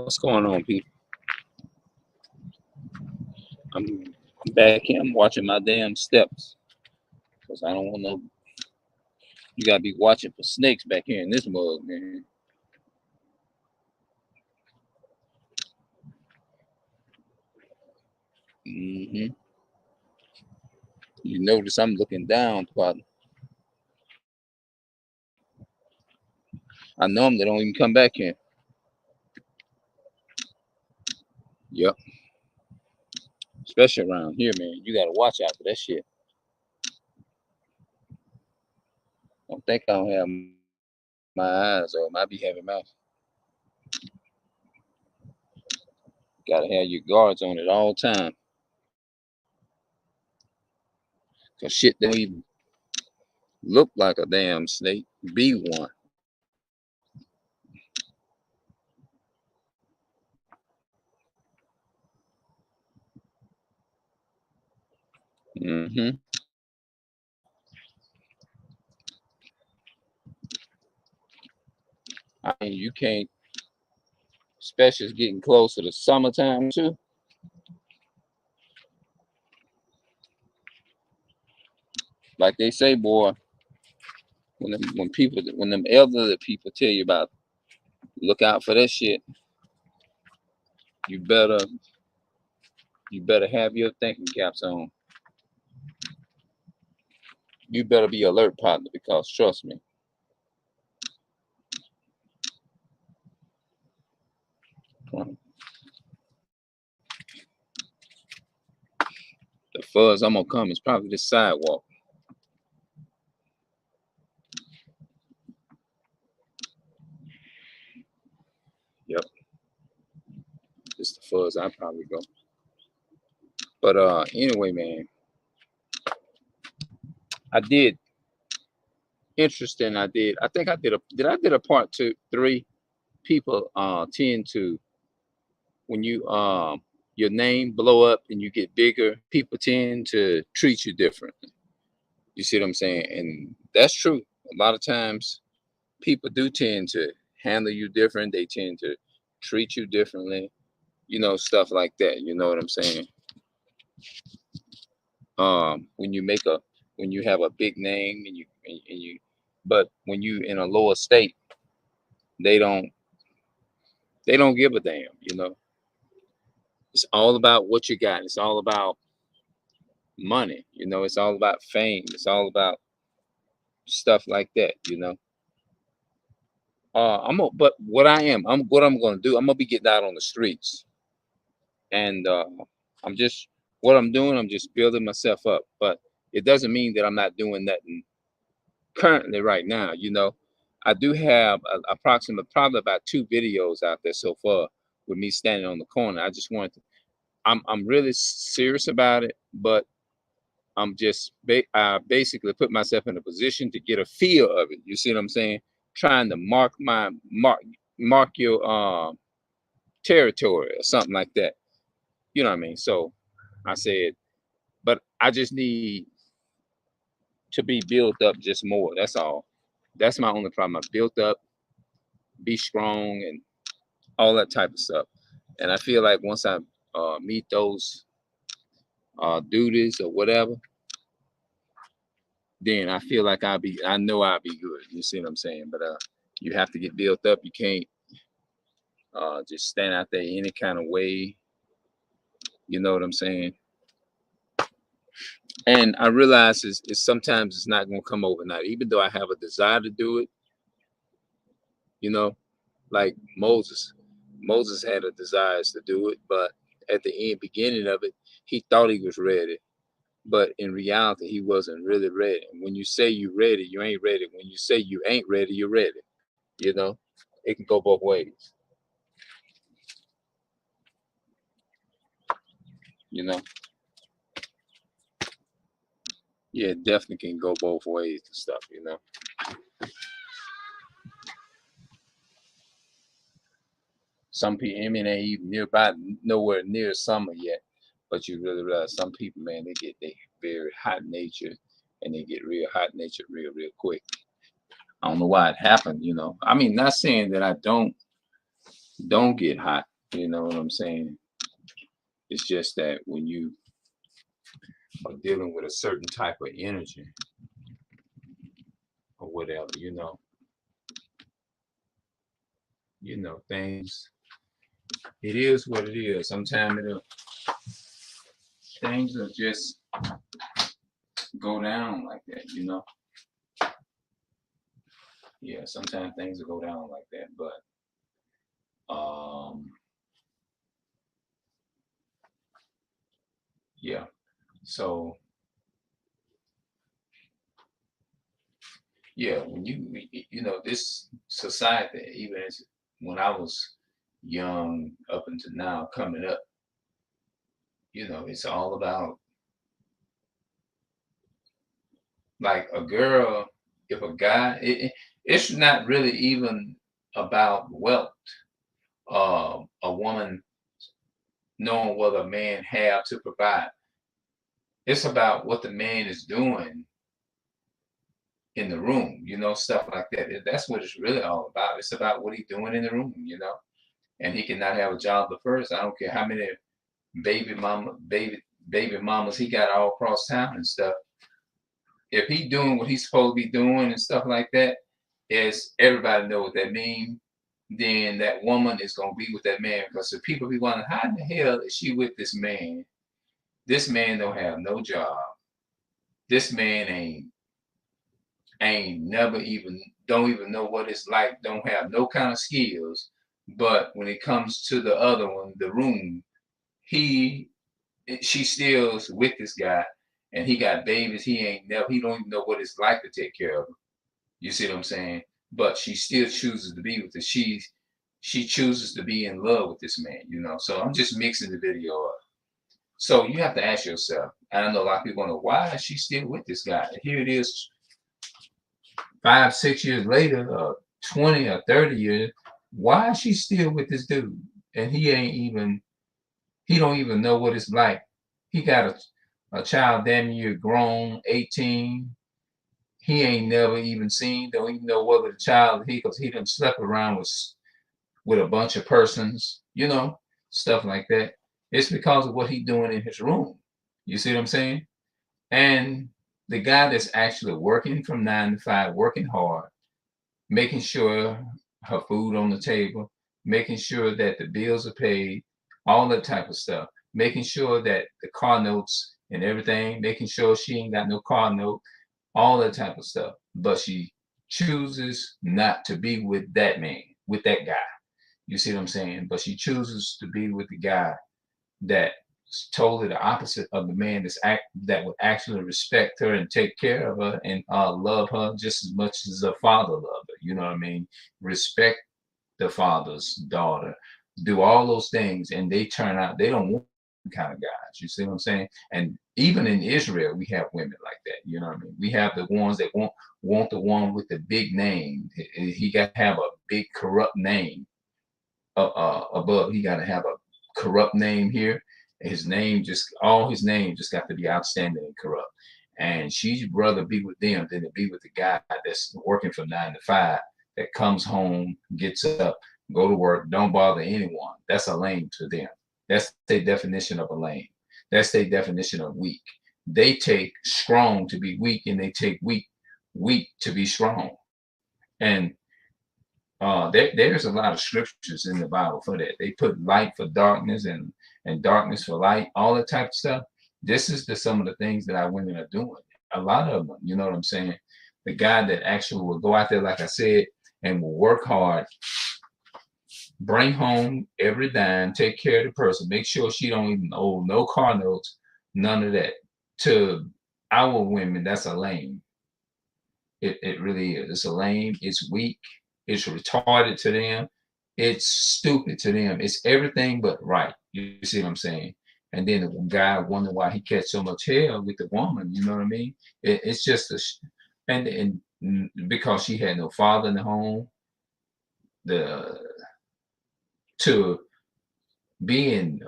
What's going on, people? I'm back here. I'm watching my damn steps because I don't want no. You gotta be watching for snakes back here in this mug, man. hmm You notice I'm looking down, partner. I know them. They don't even come back here. Yep. Especially around here, man. You gotta watch out for that shit. Don't think I don't have my eyes or I be having my. Gotta have your guards on at all time. Cause shit don't even look like a damn snake. Be one. hmm I mean, you can't, especially it's getting close to the summertime too. Like they say, boy, when them elderly people tell you about look out for that shit, you better you better have your thinking caps on. You better be alert, partner, because trust me, the fuzz I'm gonna come is probably this sidewalk. Yep, it's the fuzz I probably go. But anyway, man, I did interesting. I think I did a part two, three. People tend to when you your name blow up and you get bigger, people tend to treat you differently. You see what I'm saying? And that's true. A lot of times people do tend to handle you different. They tend to treat you differently, stuff like that. You know what I'm saying? When when you have a big name and you but when you in a lower state, they don't they don't give a damn. It's all about what you got. It's all about money, it's all about fame. It's all about stuff like that. But what I'm gonna do, I'm gonna be getting out on the streets, and what I'm doing, I'm just building myself up. But it doesn't mean that I'm not doing nothing currently right now. I do have probably about 2 videos out there so far with me standing on the corner. I just wanted to. I'm really serious about it, but I'm just basically put myself in a position to get a feel of it. You see what I'm saying? Trying to mark your territory or something like that. You know what I mean? So I said, but I just need to be built up just more. That's all. That's my only problem. I built up, be strong, and all that type of stuff. And I feel like once I meet those duties or whatever, then I feel like I know I'll be good. You see what I'm saying? But you have to get built up. You can't just stand out there any kind of way. You know what I'm saying? And I realize it's sometimes it's not gonna come overnight. Even though I have a desire to do it, you know, like Moses. Moses had a desire to do it, but at the beginning of it, he thought he was ready. But in reality, he wasn't really ready. When you say you're ready, you ain't ready. When you say you ain't ready, you're ready. You know, it can go both ways. You know, yeah, it definitely can go both ways and stuff. Some people, I mean, ain't even nearby, nowhere near summer yet. But you really realize some people, man, they very hot natured, and they get real hot natured real quick. I don't know why it happened. I mean, not saying that I don't don't get hot. You know what I'm saying? It's just that when you are dealing with a certain type of energy or whatever, things. It is what it is. Sometimes things will just go down like that. Yeah, sometimes things will go down like that, but yeah. So yeah, when this society, even as when I was young up until now coming up, it's all about like a girl, if a guy, it's not really even about wealth. A woman knowing what a man have to provide. It's about what the man is doing in the room, stuff like that. That's what it's really all about. It's about what he's doing in the room. And he cannot have a job the first. I don't care how many baby mama, baby mamas he got all across town and stuff. If he doing what he's supposed to be doing and stuff like that, is everybody know what that means. Then that woman is gonna be with that man because the people be wondering how in the hell is she with this man? This man don't have no job. This man ain't never even don't even know what it's like. Don't have no kind of skills. But when it comes to the other one, the room, he she still's with this guy, and he got babies. He don't even know what it's like to take care of them. You see what I'm saying? But she still chooses to be with it. She chooses to be in love with this man. So I'm just mixing the video up. So you have to ask yourself, and I know a lot of people know, why is she still with this guy? And here it is 5, 6 years later, 20 or 30 years, why is she still with this dude? And he don't even know what it's like. He got a child damn near grown, 18. He ain't never even seen, don't even know whether the child, because he done slept around with a bunch of persons, stuff like that. It's because of what he doing in his room. You see what I'm saying? And the guy that's actually working from 9 to 5, working hard, making sure her food on the table, making sure that the bills are paid, all that type of stuff, making sure that the car notes and everything, making sure she ain't got no car note, all that type of stuff. But she chooses not to be with that man, with that guy. You see what I'm saying? But she chooses to be with the guy that's totally the opposite of the man that would actually respect her and take care of her and love her just as much as her father loved her. You know what I mean? Respect the father's daughter, do all those things, and they turn out they don't want kind of guys. You see what I'm saying? And even in Israel, we have women like that. You know what I mean? We have the ones that want the one with the big name. He got to have a big corrupt name above. He got to have a corrupt name here. All his name just got to be outstanding and corrupt. And she'd rather be with them than to be with the guy that's working from 9 to 5, that comes home, gets up, go to work, don't bother anyone. That's a lame to them. That's their definition of a lame. That's their definition of weak. They take strong to be weak, and they take weak to be strong. And there's a lot of scriptures in the Bible for that. They put light for darkness and darkness for light, all that type of stuff. This is some of the things that our women are doing. A lot of them, you know what I'm saying? The guy that actually will go out there, like I said, and will work hard, bring home every dime, take care of the person, make sure she don't even owe no car notes, none of that. To our women, that's a lame. It really is. It's a lame. It's weak. It's retarded to them. It's stupid to them. It's everything but right. You see what I'm saying? And then the guy wonder why he catch so much hell with the woman. You know what I mean? It's just and because she had no father in the home, to being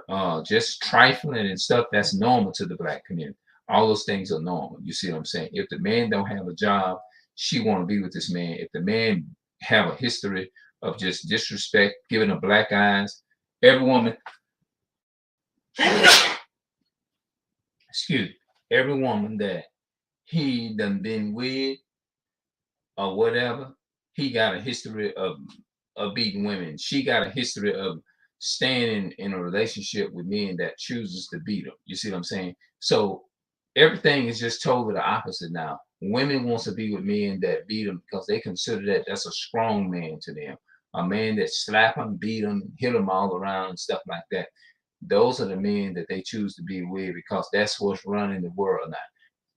just trifling and stuff, that's normal to the black community. All those things are normal. You see what I'm saying? If the man don't have a job, she want to be with this man. If the man have a history of just disrespect, giving them black eyes. Every woman, excuse me, every woman that he done been with or whatever, he got a history of beating women. She got a history of staying in a relationship with men that chooses to beat them. You see what I'm saying? So everything is just totally the opposite now. Women wants to be with men that beat them because they consider that that's a strong man to them. A man that slap them, beat them, hit them all around and stuff like that. Those are the men that they choose to be with because that's what's running the world now.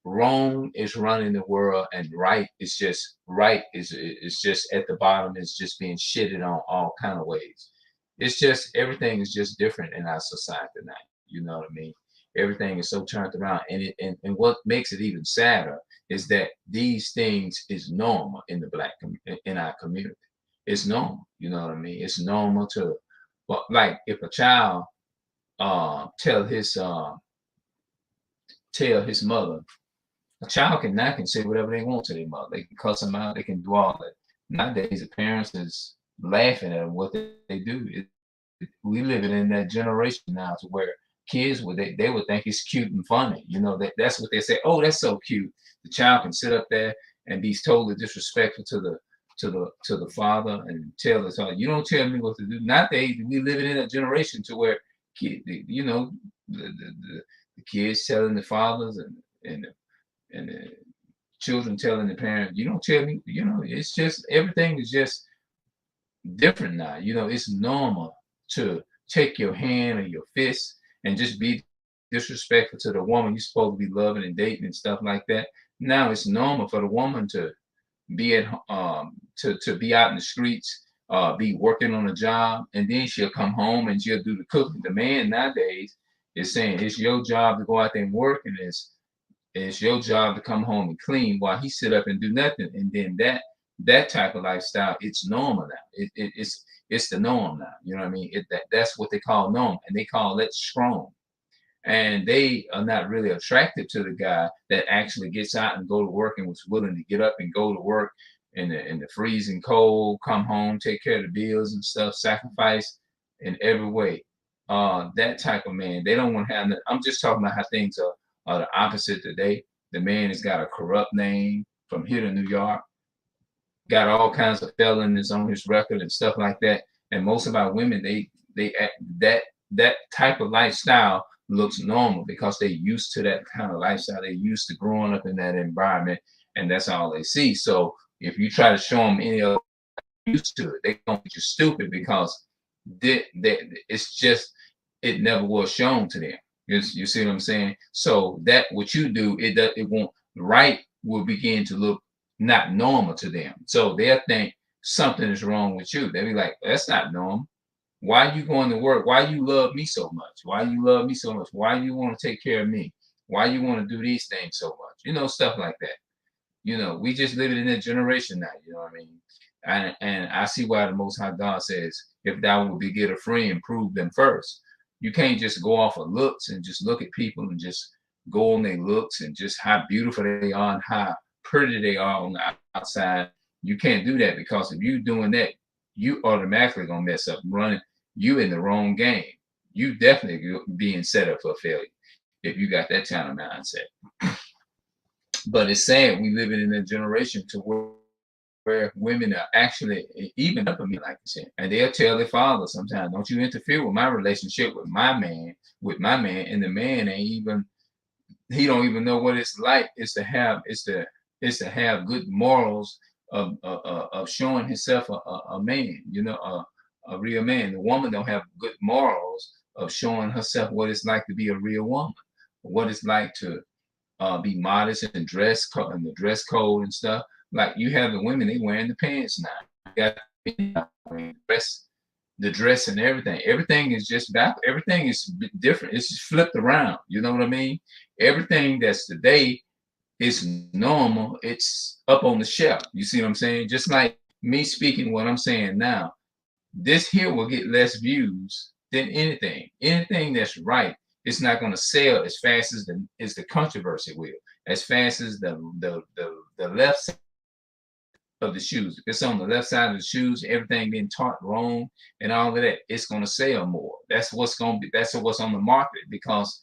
Wrong is running the world, and right is just at the bottom. It's just being shitted on all kind of ways. It's just everything is just different in our society now. You know what I mean? Everything is so turned around, and what makes it even sadder is that these things is normal in the in our community. It's normal. You know what I mean? It's normal to, but like if a child tell his mother. A child can now can say whatever they want to their mother. They can cuss them out. They can do all that. Nowadays, the parents is laughing at what they do. We living in that generation now to where kids would they would think it's cute and funny. You know that's what they say. Oh, that's so cute. The child can sit up there and be totally disrespectful to the father and tell the child, you don't tell me what to do. Nowadays, we living in a generation to where you know the kids telling the fathers and the children telling the parents, you don't tell me, it's just everything is just different now. It's normal to take your hand or your fist and just be disrespectful to the woman you're supposed to be loving and dating and stuff like that. Now it's normal for the woman to be to be out in the streets, be working on a job, and then she'll come home and she'll do the cooking. The man nowadays is saying it's your job to go out there and work, and it's your job to come home and clean while he sit up and do nothing. And then that type of lifestyle, it's normal now. It's the norm now. You know what I mean? That's what they call norm, and they call it strong. And they are not really attracted to the guy that actually gets out and go to work and was willing to get up and go to work in the freezing cold, come home, take care of the bills and stuff, sacrifice in every way. That type of man, they don't want to have. I'm just talking about how things are the opposite today. The man has got a corrupt name from here to New York, got all kinds of felonies on his record and stuff like that. And most of our women, they act, that type of lifestyle looks normal because they're used to that kind of lifestyle. They're used to growing up in that environment, and that's all they see. So if you try to show them any of used to it, they don't think you're stupid because it's just it never was shown to them. You see what I'm saying? So that what you do, it won't right will begin to look not normal to them. So they'll think something is wrong with you. They'll be like, that's not normal. Why are you going to work? Why you love me so much? Why you love me so much? Why you want to take care of me? Why you want to do these things so much? Stuff like that. We just living in that generation now. You know what I mean? And I see why the Most High God says, if thou would be get a friend, prove them first. You can't just go off of looks and just look at people and just go on their looks and just how beautiful they are and how pretty they are on the outside. You can't do that because if you're doing that, you automatically gonna mess up running. You in the wrong game. You definitely being set up for failure if you got that kind of mindset. But it's sad we living in a generation to where women are actually even up at me like this, and they'll tell their father sometimes, "Don't you interfere with my relationship with my man, and the man ain't even he don't even know what it's like. It's to have good morals of showing himself a man, a real man. The woman don't have good morals of showing herself what it's like to be a real woman, what it's like to be modest and and the dress code and stuff. Like you have the women, they wearing the pants now. You got the dress and everything. Everything is just back. Everything is different. It's just flipped around. You know what I mean? Everything that's today is normal. It's up on the shelf. You see what I'm saying? Just like me speaking what I'm saying now. This here will get less views than anything. Anything that's right, it's not going to sell as fast as the controversy will. As fast as the left of the shoes. If it's on the left side of the shoes, everything being taught wrong and all of that, it's going to sell more. That's what's going to be. That's what's on the market, because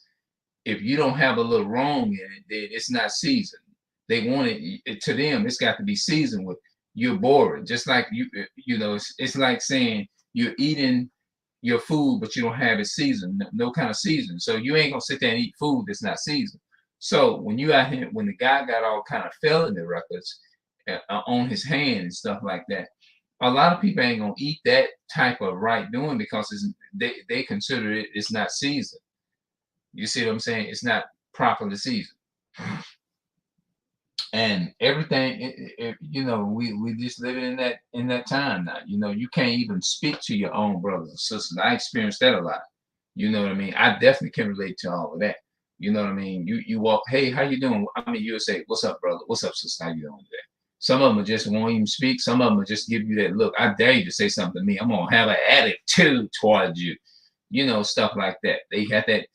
if you don't have a little wrong in it, then it's not seasoned. They want it to them. It's got to be seasoned with. You're bored, just like you know. It's like saying you're eating your food, but you don't have it seasoned, no kind of season. So you ain't gonna sit there and eat food that's not seasoned. So when you out here, when the guy got all kind of felony records on his hand and stuff like that, a lot of people ain't gonna eat that type of right doing, because they consider it's not seasoned. You see what I'm saying? It's not properly seasoned. And everything, you know, we just living in that time now. You know, you can't even speak to your own brothers and sisters. I experienced that a lot. You know what I mean? I definitely can relate to all of that. You know what I mean? You walk, hey, how you doing? I mean, you'll say, what's up, brother? What's up, sister? How you doing today? Some of them just won't even speak. Some of them will just give you that look. I dare you to say something to me. I'm gonna have an attitude towards you. You know, stuff like that. They had that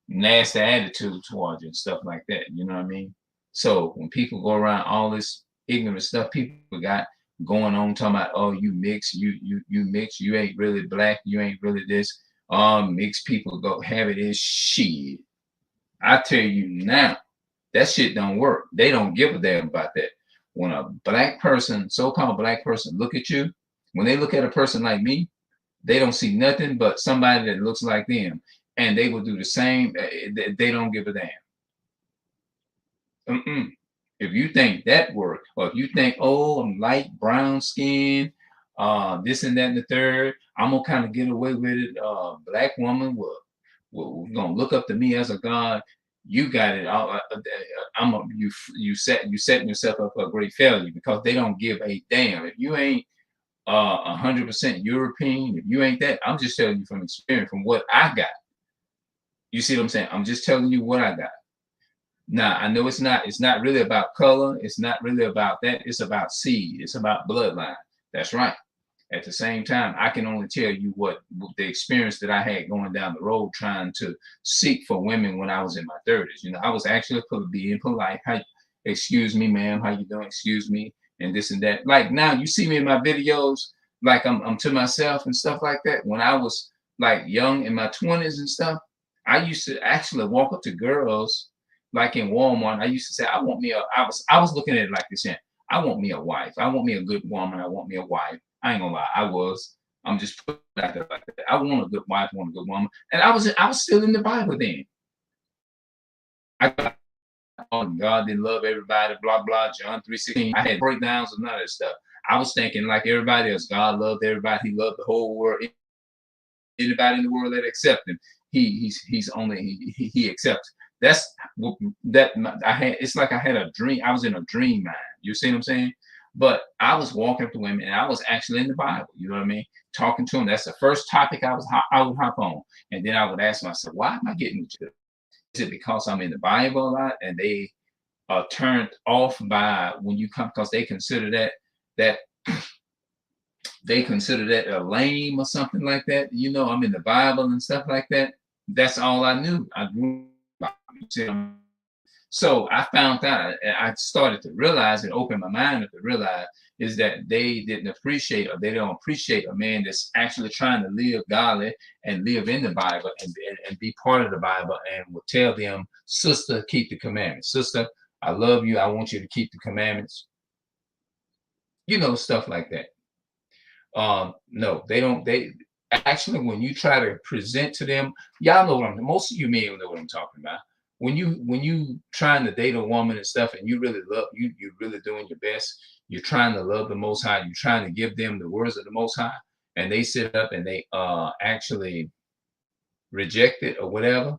nasty attitude towards you and stuff like that. You know what I mean? So when people go around all this ignorant stuff people got going on, talking about, oh, you mix, you mix, you ain't really black, you ain't really this. Mixed people go have it is shit. I tell you now, that shit don't work. They don't give a damn about that. When a black person, so-called black person, look at you, when they look at a person like me, they don't see nothing but somebody that looks like them, and they will do the same. They don't give a damn. If you think that work, or if you think, oh, I'm light brown skin, this and that and the third, I'm gonna kind of get away with it. Black woman will gonna look up to me as a god. You got it. You setting yourself up for a great failure, because they don't give a damn. If you ain't 100% European, if you ain't that, I'm just telling you from experience, from what I got. You see what I'm saying? I'm just telling you what I got. Now, I know it's not really about color. It's not really about that. It's about seed. It's about bloodline. That's right. At the same time, I can only tell you what the experience that I had going down the road trying to seek for women when I was in my 30s. You know, I was actually being polite. Excuse me, ma'am, how you doing? Excuse me, and this and that. Like now, you see me in my videos, like I'm to myself and stuff like that. When I was like young in my 20s and stuff, I used to actually walk up to girls like in Walmart. I used to say, I was looking at it like this, yeah. I want me a wife. I want me a good woman. I want me a wife. I ain't gonna lie. I'm just putting it out there like that. I want a good wife, I want a good woman. And I was still in the Bible then. I got, oh, God didn't love everybody, blah, blah, John 3:16. I had breakdowns and none of that stuff. I was thinking like everybody else. God loved everybody. He loved the whole world. Anybody in the world that accepts him, he accepts. That's that I had. It's like I had a dream. I was in a dream mind. You see what I'm saying? But I was walking up to women, and I was actually in the Bible. You know what I mean? Talking to them. That's the first topic I would hop on, and then I would ask myself, why am I getting to it? Is it because I'm in the Bible a lot, and they are turned off by when you come, because they consider that they consider that a lame or something like that. You know, I'm in the Bible and stuff like that. That's all I knew. I grew up. So I found out, I started to realize and open my mind up to realize is that they didn't appreciate, or they don't appreciate a man that's actually trying to live godly and live in the Bible and be part of the Bible, and will tell them, sister, keep the commandments. Sister, I love you. I want you to keep the commandments. You know, stuff like that. No, they don't. They actually, when you try to present to them, y'all know most of you men know what I'm talking about. When you trying to date a woman and stuff, and you really love you're really doing your best. You're trying to love the Most High. You're trying to give them the words of the Most High, and they sit up and they actually reject it or whatever.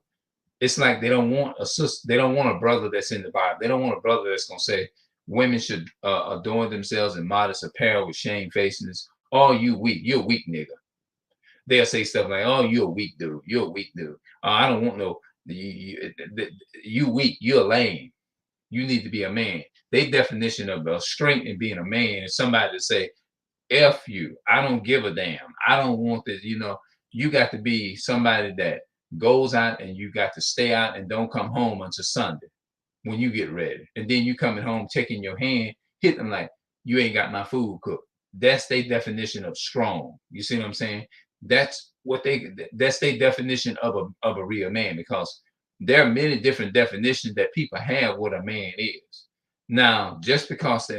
It's like they don't want a sister. They don't want a brother that's in the Bible. They don't want a brother that's gonna say women should adorn themselves in modest apparel with shamefacedness. Oh, you weak. You're a weak nigga. They'll say stuff like, "Oh, you're a weak dude. You're a weak dude. I don't want no. You weak. You're lame. You need to be a man." Their definition of a strength in being a man is somebody to say, "F you. I don't give a damn. I don't want this." You know, you got to be somebody that goes out, and you got to stay out and don't come home until Sunday when you get ready. And then you coming home, taking your hand, hit them like, you ain't got my food cooked. That's their definition of strong. You see what I'm saying? That's what that's their definition of a real man, because there are many different definitions that people have what a man is. Now, just because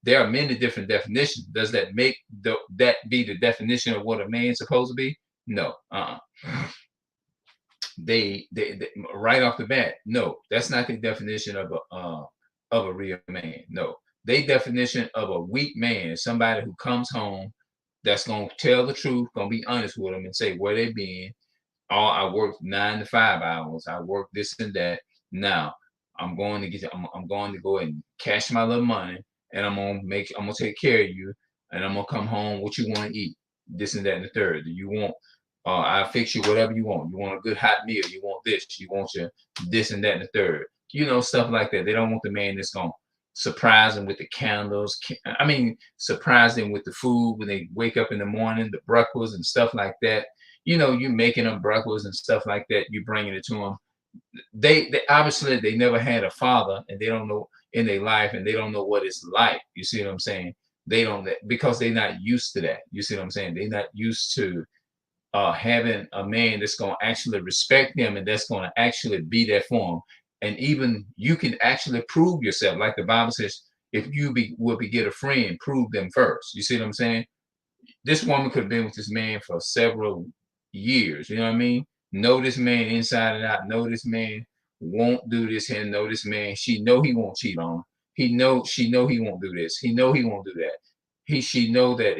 there are many different definitions, does that make that be the definition of what a man's supposed to be? No. They right off the bat, no, that's not the definition of a real man. No, they definition of a weak man is somebody who comes home that's gonna tell the truth, gonna be honest with them and say where they been. Oh, I worked 9 to 5 hours. I work this and that. Now I'm going to go and cash my little money, and I'm gonna take care of you, and I'm gonna come home. What you want to eat? This and that and the third. Do you want? I'll fix you whatever you want. You want a good hot meal. You want this. You want your this and that and the third. You know, stuff like that. They don't want the man that's gonna surprise them with the candles. I mean, surprise them with the food when they wake up in the morning, the breakfast and stuff like that. You know, you making them breakfast and stuff like that. You bringing it to them. They obviously they never had a father, and they don't know in their life, and they don't know what it's like. You see what I'm saying? They don't, because they're not used to that. You see what I'm saying? They're not used to having a man that's going to actually respect them, and that's going to actually be there for them. And even you can actually prove yourself, like the Bible says, if you will get a friend, prove them first. You see what I'm saying? This woman could have been with this man for several years. You know what I mean? Know this man inside and out. Know this man won't do this and know this man. She know he won't cheat on her. She know he won't do this. He know he won't do that. She know that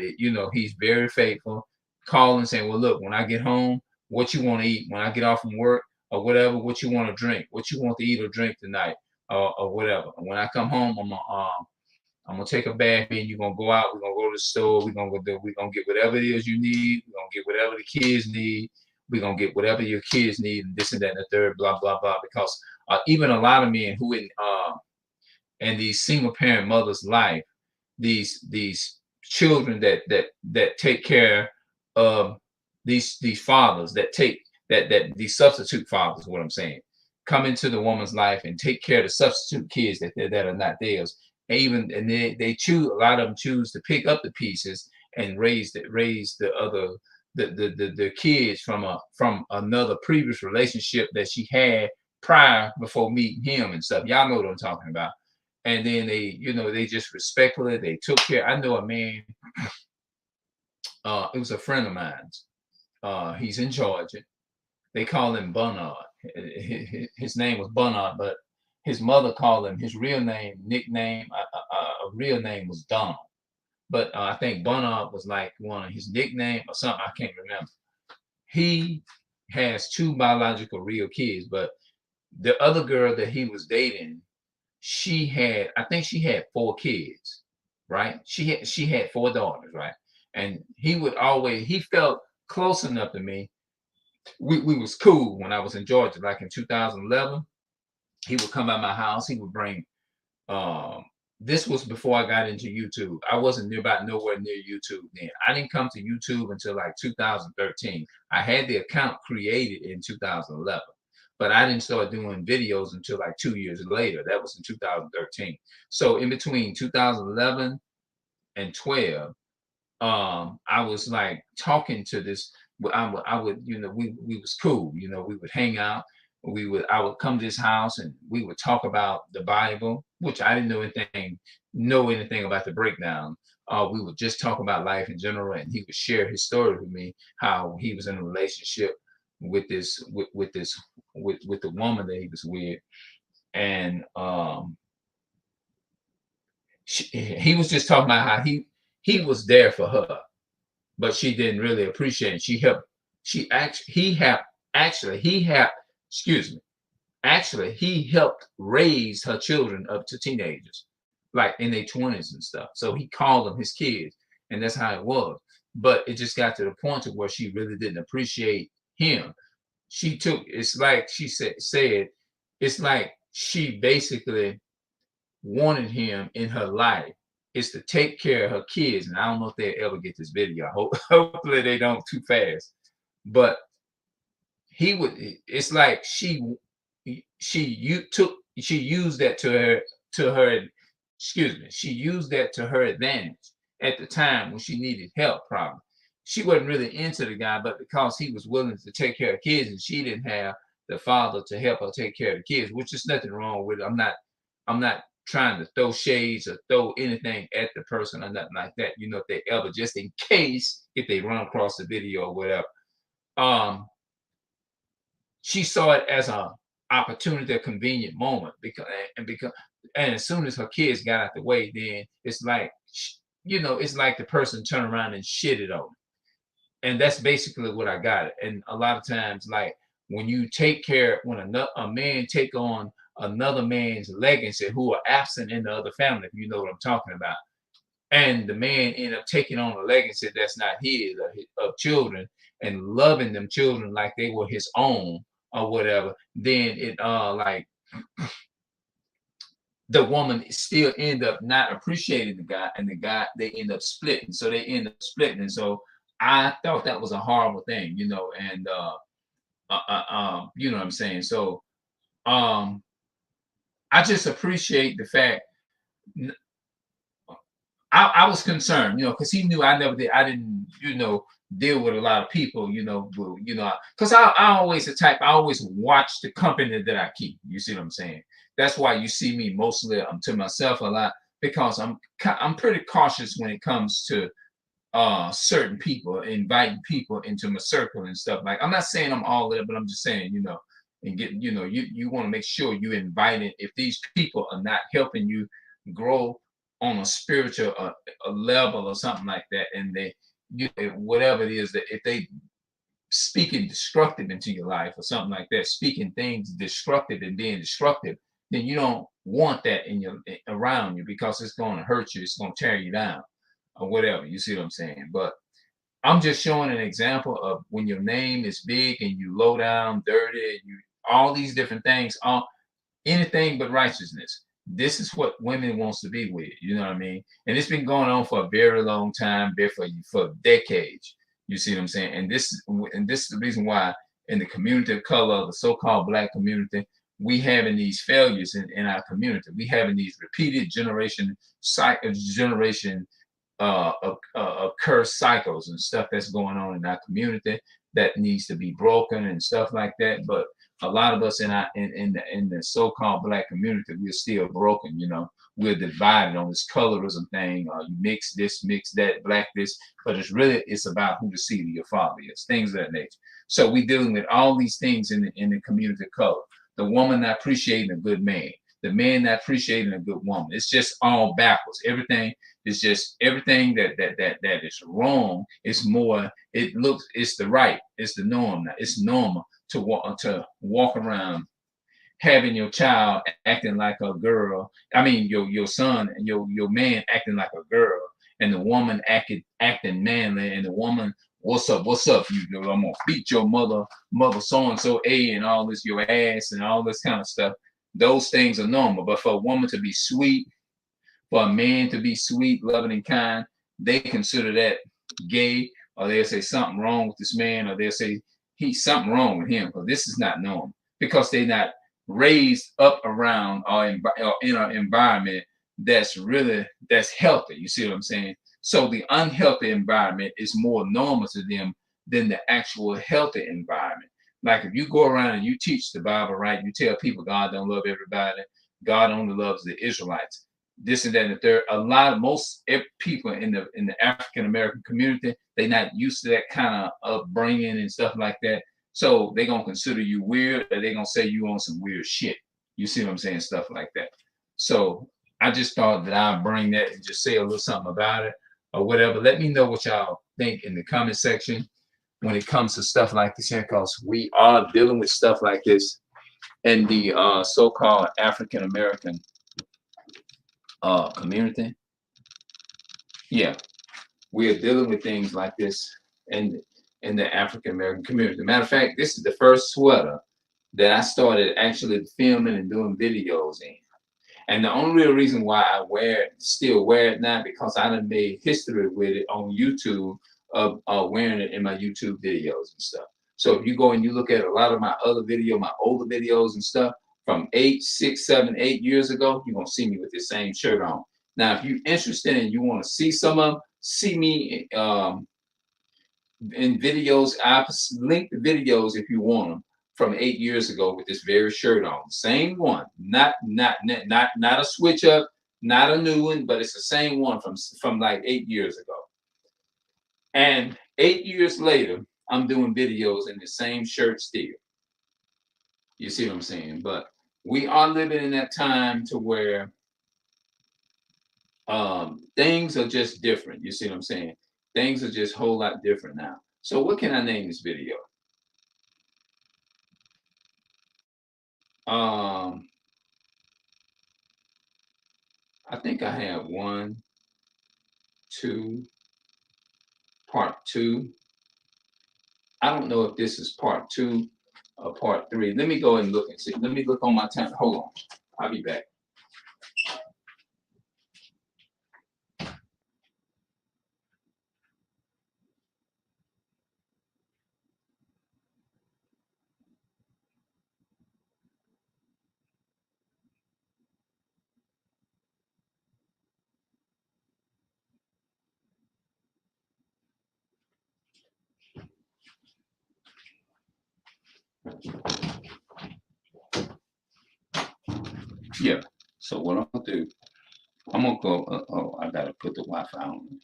he's very faithful. Calling saying, well, look, when I get home, what you want to eat? When I get off from work or whatever, what you want to drink? What you want to eat or drink tonight, or whatever. When I come home, I'm gonna take a bath, and you're gonna go out. We're gonna go to the store. We're gonna get whatever it is you need. We're gonna get whatever the kids need. We're gonna get whatever your kids need, and this and that and the third, blah blah blah. Because even a lot of men who in these single parent mothers' life, these children that take care of these fathers, that take that these substitute fathers, what I'm saying, come into the woman's life and take care of the substitute kids that are not theirs. And they choose, a lot of them choose to pick up the pieces and raise the other the kids from another previous relationship that she had prior, before meeting him and stuff. Y'all know what I'm talking about. And then they just respectfully, they took care. I know a man, it was a friend of mine. He's in Georgia. They call him Bernard. His name was Bernard, but his mother called him his real name, nickname, real name was Donald. But I think Bernard was like one of his nickname or something. I can't remember. He has 2 biological real kids, but the other girl that he was dating, I think she had 4 kids, right? She had 4 daughters, right? And he felt close enough to me. We was cool when I was in Georgia, like in 2011. He would come by my house. He would bring. This was before I got into YouTube. I wasn't nowhere near YouTube then. I didn't come to YouTube until like 2013. I had the account created in 2011, but I didn't start doing videos until like 2 years later. That was in 2013. So in between 2011 and 12, I was like talking to this. I would, we was cool. We would hang out. I would come to his house, and we would talk about the Bible, which I didn't know anything about the breakdown. We would just talk about life in general, and he would share his story with me, how he was in a relationship with the woman that he was with, and he was just talking about how he was there for her, but she didn't really appreciate it. He helped raise her children up to teenagers, like in their 20s and stuff. So he called them his kids, and that's how it was. But it just got to the point to where she really didn't appreciate him. It's like she said, it's like she basically wanted him in her life is to take care of her kids. And I don't know if they ever get this video. Hopefully they don't too fast. But it's like she used that to her excuse me, she used that to her advantage at the time when she needed help, probably. She wasn't really into the guy, but because he was willing to take care of kids and she didn't have the father to help her take care of the kids, which is nothing wrong with it. I'm not trying to throw shades or throw anything at the person or nothing like that. You know, if they ever, just in case, if they run across the video or whatever. She saw it as a opportunity, a convenient moment, and as soon as her kids got out the way, then it's like, it's like the person turned around and shitted on it. And that's basically what I got. And a lot of times, like when you take care, when a man take on another man's legacy who are absent in the other family, if you know what I'm talking about, and the man end up taking on a legacy that's not his, of children, and loving them children like they were his own or whatever, then it like the woman still end up not appreciating the guy, and the guy, they end up splitting. So they end up splitting. And so I thought that was a horrible thing, and you know what I'm saying? So I just appreciate the fact. I was concerned, because he knew I didn't, deal with a lot of people, because I always I always watch the company that I keep. You see what I'm saying? That's why you see me mostly to myself a lot, because I'm pretty cautious when it comes to certain people, inviting people into my circle and stuff. Like, I'm not saying I'm all there, but I'm just saying, and get, you want to make sure you invite it. If these people are not helping you grow on a spiritual a level or something like that, and they, whatever it is, that if they speaking destructive into your life or something like that, speaking things destructive and being destructive, then you don't want that around you, because it's going to hurt you, it's going to tear you down or whatever. You see what I'm saying? But I'm just showing an example of when your name is big and you low down, dirty, you all these different things, anything but righteousness. This is what women wants to be with, you know what I mean? And it's been going on for a very long time, for decades. You see what I'm saying? And this is the reason why in the community of color, the so-called Black community, we having these failures in our community. We having these repeated generation curse cycles and stuff that's going on in our community that needs to be broken and stuff like that. But a lot of us in the so-called Black community, we're still broken. We're divided on this colorism thing. You mix this, mix that, Black this, but it's about who the seed of your father is, things of that nature. So we're dealing with all these things in the community of color. The woman not appreciating a good man, the man not appreciating a good woman. It's just all backwards. Everything is just everything that is wrong. It's more. It's the right. It's the norm. It's normal to walk around having your child acting like a girl. I mean, your son and your man acting like a girl, and the woman acting manly, and the woman, what's up, you I'm gonna beat your mother so and so and all this, your ass and all this kind of stuff. Those things are normal. But for a woman to be sweet, for a man to be sweet, loving, and kind, they consider that gay, or they'll say something wrong with this man, or they'll say he's something wrong with him, because this is not normal, because they're not raised up around or in an environment that's healthy. You see what I'm saying? So the unhealthy environment is more normal to them than the actual healthy environment. Like if you go around and you teach the Bible, right? You tell people God don't love everybody. God only loves the Israelites. This and that and the third. Most people in the African American community, they're not used to that kind of upbringing and stuff like that. So they're gonna consider you weird, or they're gonna say you on some weird shit. You see what I'm saying? Stuff like that. So I just thought that I'd bring that and just say a little something about it or whatever. Let me know what y'all think in the comment section when it comes to stuff like this here, because we are dealing with stuff like this in the so-called African American community. Yeah, we are dealing with things like this in the African American community. Matter of fact, this is the first sweater that I started actually filming and doing videos in. And the only real reason why I still wear it now, because I done made history with it on YouTube of wearing it in my YouTube videos and stuff. So if you go and you look at a lot of my other my older videos and stuff from 6, 7, 8 years ago, you're gonna see me with the same shirt on. Now, if you're interested and you want to see some of, see me in videos, I've linked the videos if you want them from 8 years ago with this very shirt on. Same one, not a switch up, not a new one, but it's the same one from like 8 years ago. And 8 years later, I'm doing videos in the same shirt still. You see what I'm saying? But we are living in that time to where things are just different. You see what I'm saying? Things are just a whole lot different now. So what can I name this video? Um, I think I have one, two, part two. I don't know if this is part two or part three. Let me go and look and see. Let me look on my time. Hold on. I'll be back. Yeah. So what I'm gonna do, I'm gonna go. Oh, I gotta put the Wi-Fi on.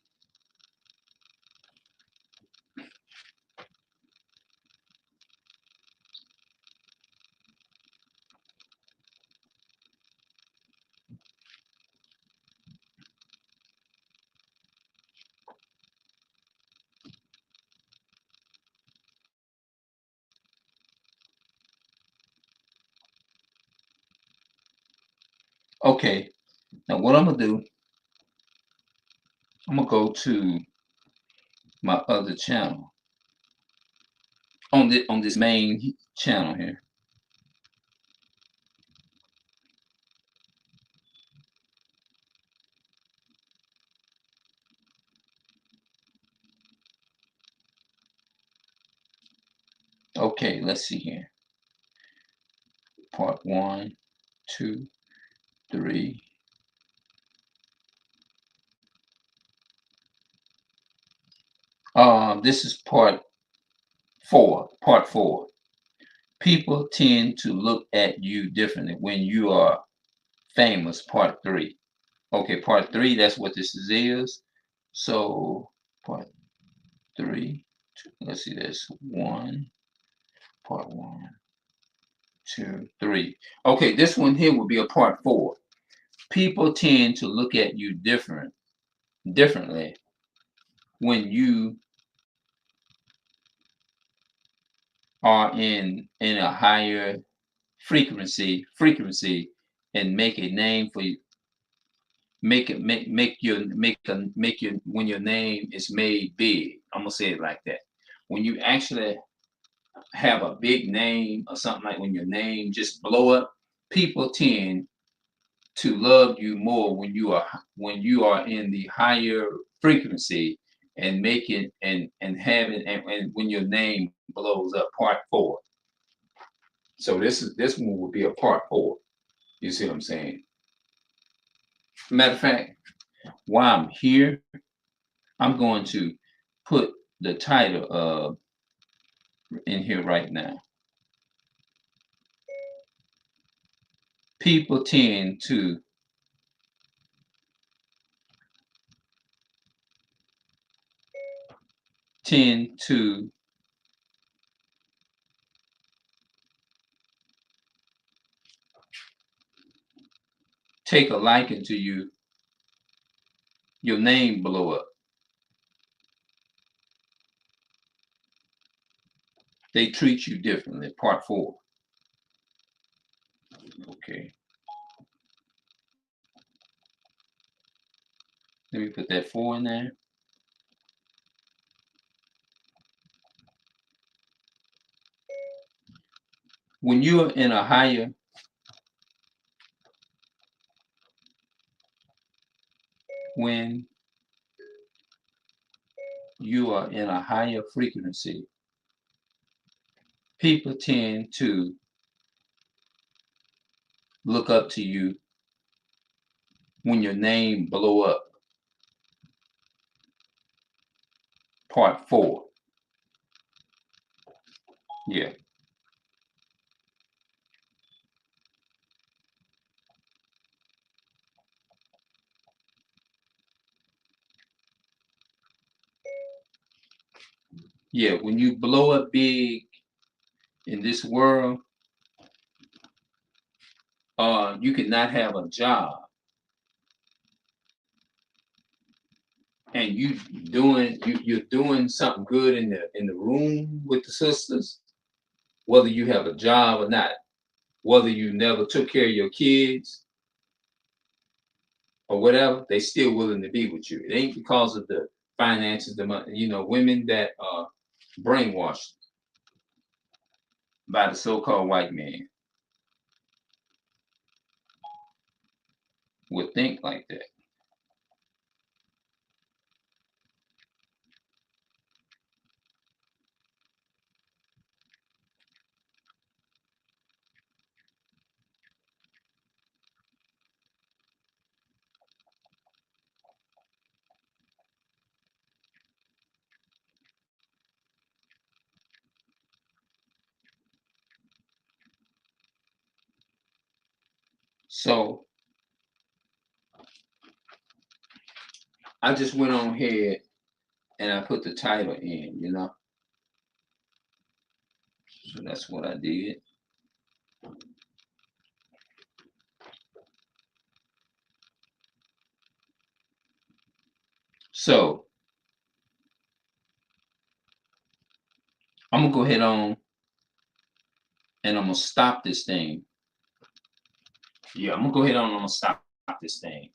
Okay. Now what I'm gonna do, I'm gonna go to my other channel on this main channel here. Okay, let's see here. Part one, two, three. This is part four. Part four. People tend to look at you differently when you are famous. Part three. Okay, part three. That's what this is. So part three. Let's see. That's one. Part one, two, three. Okay, this one here will be a part four. People tend to look at you differently when you are in a higher frequency and make a name for you, make your when your name is made big. I'm gonna say it like that. When you actually have a big name or something, like when your name just blow up, people tend to love you more when you are in the higher frequency and making and having and when your name blows up. Part four. So this one will be a part four. You see what I'm saying? Matter of fact, while I'm here, I'm going to put the title in here right now. People tend to take a liking to you. Your name blow up. They treat you differently. Part four. Okay. Let me put that four in there. When you're in a higher when you are in a higher frequency, people tend to look up to you when your name blow up. Part 4. Yeah. Yeah, when you blow up big in this world, you cannot have a job, and you're doing something good in the room with the sisters, whether you have a job or not, whether you never took care of your kids or whatever, they still willing to be with you. It ain't because of the finances, the money. Women that are brainwashed by the so-called white man would think like that. So I just went on ahead and I put the title in. So that's what I did. So I'm gonna go ahead on and I'm gonna stop this thing. Yeah, I'm gonna go ahead on and I'm gonna stop this thing.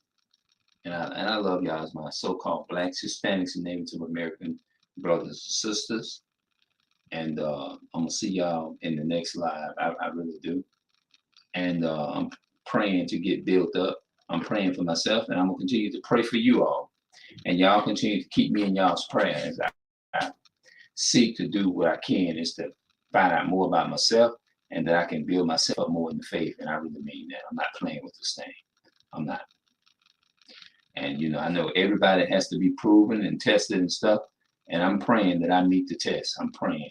And I love y'all as my so-called blacks, Hispanics, and Native American brothers and sisters. And I'm gonna see y'all in the next live. I really do. And I'm praying to get built up. I'm praying for myself, and I'm gonna continue to pray for you all. And y'all continue to keep me in y'all's prayers. I seek to do what I can is to find out more about myself, and that I can build myself up more in the faith. And I really mean that. I'm not playing with this thing. I'm not. And I know everybody has to be proven and tested and stuff. And I'm praying that I meet the test. I'm praying.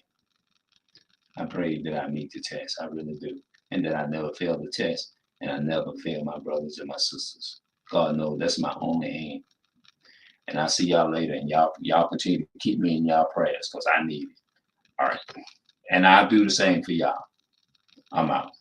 I pray that I meet the test. I really do. And that I never fail the test. And I never fail my brothers and my sisters. God knows that's my only aim. And I'll see y'all later. And y'all continue to keep me in y'all prayers because I need it. All right. And I'll do the same for y'all. I'm out.